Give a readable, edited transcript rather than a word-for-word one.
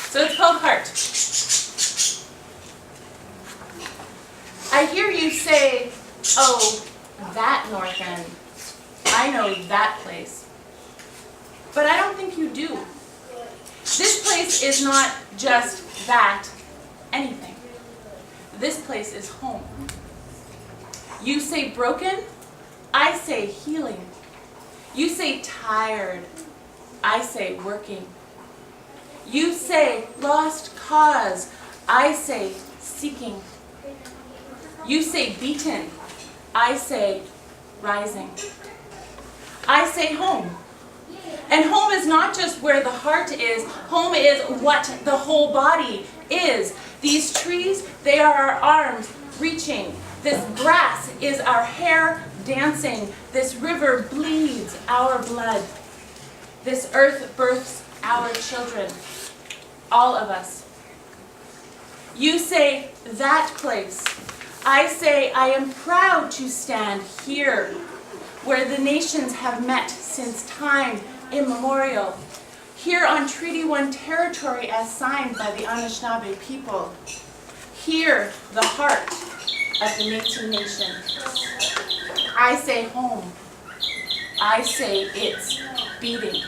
So it's called heart. I hear you say, oh, that north end. I know that place. But I don't think you do. This place is not just that anything. This place is home. You say broken, I say healing. You say tired, I say working. You say lost cause, I say seeking. You say beaten, I say rising. I say home. And home is not just where the heart is, home is what the whole body is. These trees, they are our arms reaching. This grass is our hair dancing. This river bleeds our blood. This earth births our children, all of us. You say that place. I say I am proud to stand here, where the nations have met since time immemorial, here on Treaty 1 territory as signed by the Anishinaabe people. Here, the heart of the Métis Nation. I say home. I say it's beating.